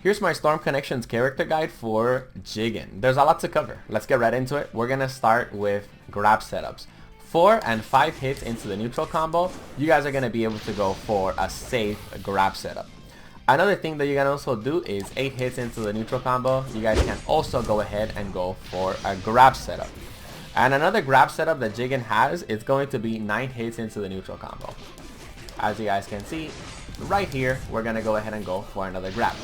Here's my Storm Connections character guide for Jigen. There's a lot to cover. Let's get right into it. We're gonna start with grab setups. 4 and 5 hits into the neutral combo, you guys are gonna be able to go for a safe grab setup. Another thing that you can also do is 8 hits into the neutral combo. You guys can also go ahead and go for a grab setup. And another grab setup that Jigen has is going to be 9 hits into the neutral combo. As you guys can see, right here, we're gonna go ahead and go for another grab.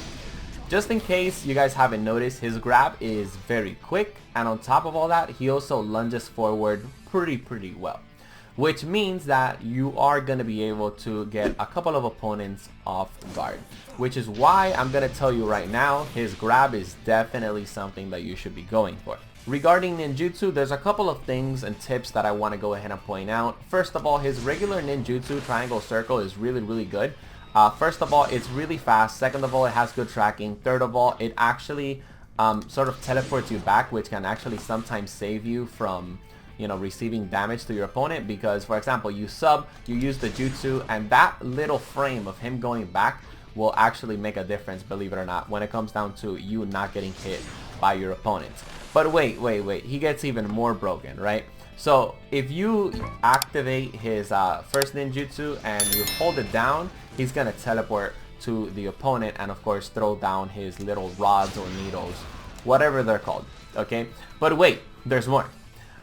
Just in case you guys haven't noticed, his grab is very quick, and on top of all that, he also lunges forward pretty well. Which means that you are going to be able to get a couple of opponents off guard. Which is why I'm going to tell you right now, his grab is definitely something that you should be going for. Regarding ninjutsu, there's a couple of things and tips that I want to go ahead and point out. First of all, his regular ninjutsu triangle circle is really good. First of all, it's really fast. Second of all, it has good tracking. Third of all, it actually sort of teleports you back, which can actually sometimes save you from, you know, receiving damage to your opponent. Because, for example, you sub, you use the jutsu, and that little frame of him going back will actually make a difference, believe it or not, when it comes down to you not getting hit by your opponents. But wait, he gets even more broken, right? So if you activate his first ninjutsu and you hold it down, he's gonna teleport to the opponent and of course throw down his little rods or needles, whatever they're called, okay? But wait, there's more.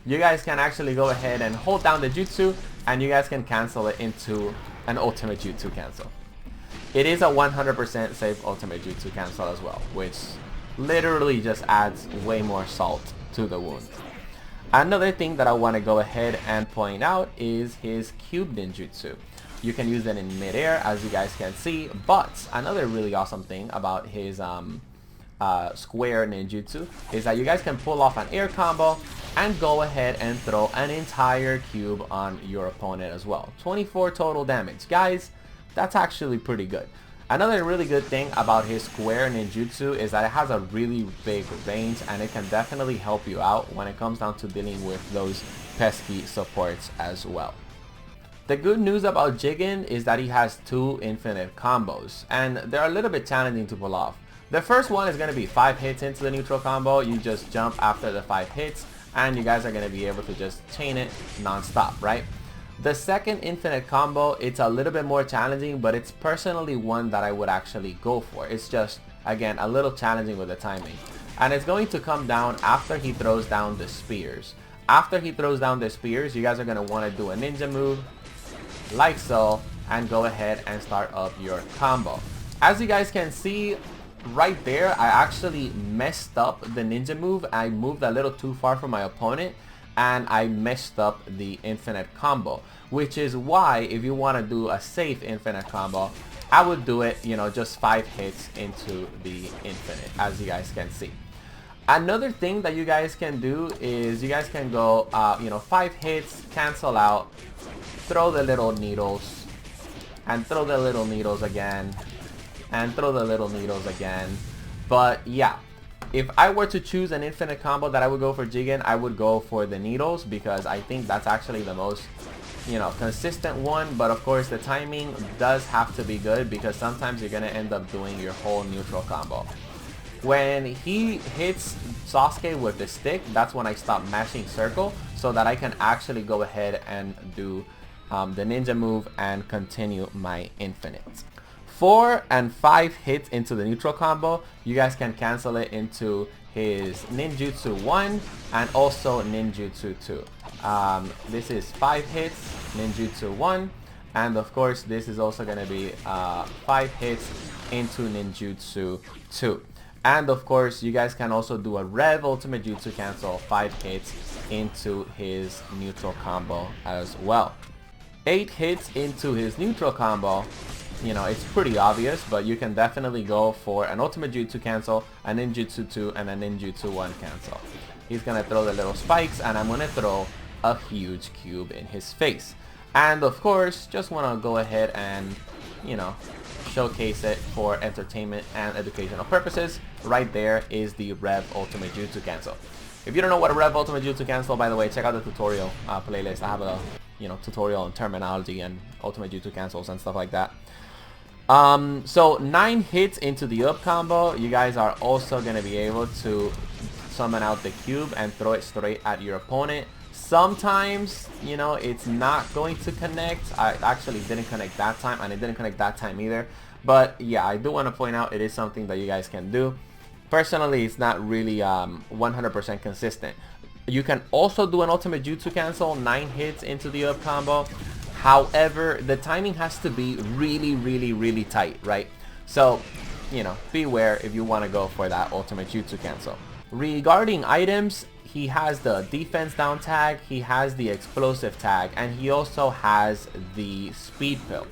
You guys can actually go ahead and hold down the jutsu and you guys can cancel it into an ultimate jutsu cancel. It is a 100% safe ultimate jutsu cancel as well, which literally just adds way more salt to the wound. Another thing that I want to go ahead and point out is his cube ninjutsu. You can use it in midair, as you guys can see, but another really awesome thing about his square ninjutsu is that you guys can pull off an air combo and go ahead and throw an entire cube on your opponent as well. 24 total damage. Guys, that's actually pretty good. Another really good thing about his square ninjutsu is that it has a really big range and it can definitely help you out when it comes down to dealing with those pesky supports as well. The good news about Jigen is that he has 2 infinite combos and they're a little bit challenging to pull off. The first one is going to be 5 hits into the neutral combo. You just jump after the 5 hits and you guys are going to be able to just chain it non-stop, right? The second infinite combo, it's a little bit more challenging, but it's personally one that I would actually go for. It's just, again, a little challenging with the timing. And it's going to come down after he throws down the spears. After he throws down the spears, you guys are going to want to do a ninja move, like so, and go ahead and start up your combo. As you guys can see, right there, I actually messed up the ninja move. I moved a little too far from my opponent. And I messed up the infinite combo, which is why if you want to do a safe infinite combo, I would do it, you know, just 5 hits into the infinite, as you guys can see. Another thing that you guys can do is you guys can go, you know, 5 hits, cancel out, throw the little needles, and throw the little needles again, and throw the little needles again. But yeah. If I were to choose an infinite combo that I would go for Jigen, I would go for the needles because I think that's actually the most, you know, consistent one. But of course the timing does have to be good because sometimes you're going to end up doing your whole neutral combo. When he hits Sasuke with the stick, that's when I stop mashing circle so that I can actually go ahead and do the ninja move and continue my infinite. 4 and 5 hits into the neutral combo, you guys can cancel it into his ninjutsu 1 and also ninjutsu 2. This is 5 hits, ninjutsu 1, and of course this is also going to be 5 hits into ninjutsu 2. And of course you guys can also do a rev ultimate jutsu cancel, 5 hits into his neutral combo as well. 8 hits into his neutral combo. You know, it's pretty obvious, but you can definitely go for an ultimate jutsu cancel, a ninjutsu 2, and a ninjutsu 1 cancel. He's gonna throw the little spikes, and I'm gonna throw a huge cube in his face. And of course, just wanna go ahead and, you know, showcase it for entertainment and educational purposes. Right there is the Rev Ultimate Jutsu cancel. If you don't know what a Rev Ultimate Jutsu cancel, by the way, check out the tutorial playlist. I have a, you know, tutorial on terminology and Ultimate Jutsu cancels and stuff like that. So 9 hits into the up combo, you guys are also going to be able to summon out the cube and throw it straight at your opponent. Sometimes, you know, it's not going to connect. I actually didn't connect that time, and it didn't connect that time either. But yeah, I do want to point out it is something that you guys can do. Personally, it's not really 100% consistent. You can also do an ultimate jutsu cancel, 9 hits into the up combo. However, the timing has to be really tight, right? So, you know, beware if you want to go for that ultimate jutsu cancel. Regarding items, he has the defense down tag, he has the explosive tag, and he also has the speed pill.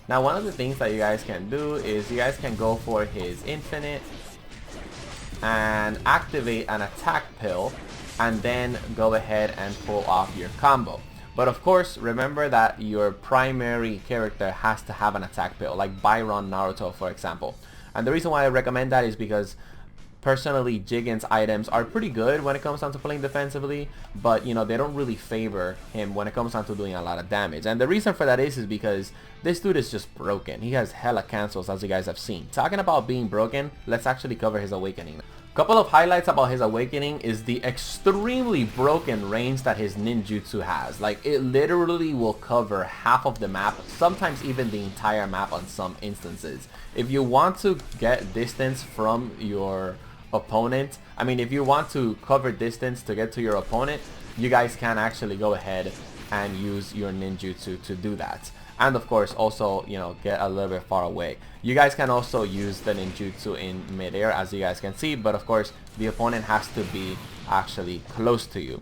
Now, one of the things that you guys can do is you guys can go for his infinite and activate an attack pill, and then go ahead and pull off your combo. But of course, remember that your primary character has to have an attack pill, like Byron Naruto, for example. And the reason why I recommend that is because personally, Jigen's items are pretty good when it comes down to playing defensively, but you know, they don't really favor him when it comes down to doing a lot of damage. And the reason for that is because this dude is just broken. He has hella cancels, as you guys have seen. Talking about being broken, let's actually cover his awakening. Couple of highlights about his awakening is the extremely broken range that his ninjutsu has. Like, it literally will cover half of the map, sometimes even the entire map on some instances. If you want to get distance from your opponent, I mean, if you want to cover distance to get to your opponent, you guys can actually go ahead and use your ninjutsu to do that. And of course, also, you know, get a little bit far away. You guys can also use the ninjutsu in midair, as you guys can see, but of course, the opponent has to be actually close to you.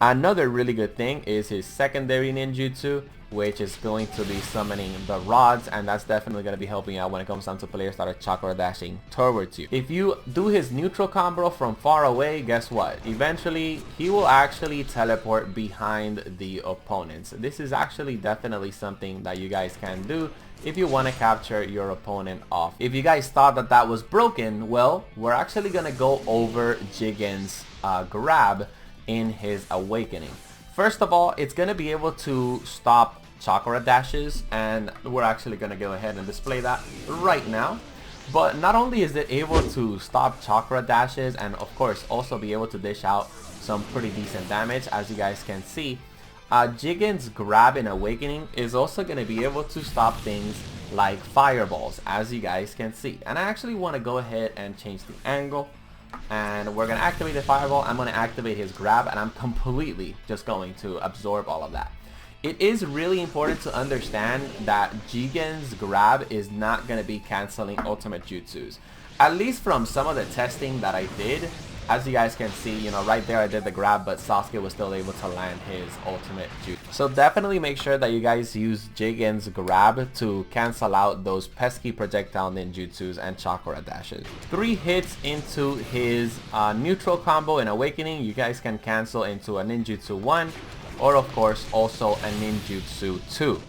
Another really good thing is his secondary ninjutsu, which is going to be summoning the rods, and that's definitely going to be helping out when it comes down to players that are chakra dashing towards you. If you do his neutral combo from far away, guess what? Eventually, he will actually teleport behind the opponents. This is actually definitely something that you guys can do if you want to capture your opponent off. If you guys thought that that was broken, well, we're actually going to go over Jigen's grab in his awakening. First of all, it's going to be able to stop chakra dashes, and we're actually going to go ahead and display that right now. But not only is it able to stop chakra dashes, and of course also be able to dish out some pretty decent damage, as you guys can see, Jigen's grab in awakening is also going to be able to stop things like fireballs, as you guys can see. And I actually want to go ahead and change the angle, and we're going to activate the fireball. I'm going to activate his grab, and I'm completely just going to absorb all of that. It is really important to understand that Jigen's grab is not going to be canceling ultimate jutsus. At least from some of the testing that I did, as you guys can see, you know, right there I did the grab, but Sasuke was still able to land his ultimate jutsu. So definitely make sure that you guys use Jigen's grab to cancel out those pesky projectile ninjutsus and chakra dashes. 3 hits into his neutral combo in awakening, you guys can cancel into a ninjutsu 1, or of course also a ninjutsu 2.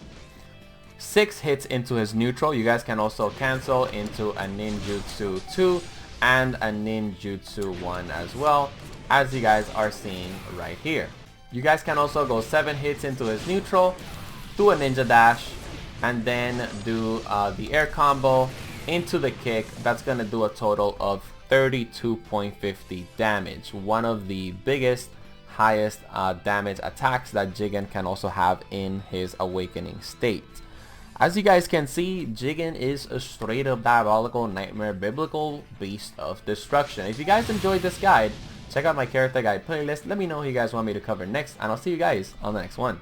6 hits into his neutral, you guys can also cancel into a ninjutsu 2 and a ninjutsu 1 as well, as you guys are seeing right here. You guys can also go 7 hits into his neutral, do a ninja dash, and then do the air combo into the kick. That's going to do a total of 32.50 damage. One of the biggest, highest damage attacks that Jigen can also have in his awakening state. As you guys can see, Jigen is a straight up diabolical nightmare biblical beast of destruction. If you guys enjoyed this guide, check out my character guide playlist. Let me know who you guys want me to cover next, and I'll see you guys on the next one.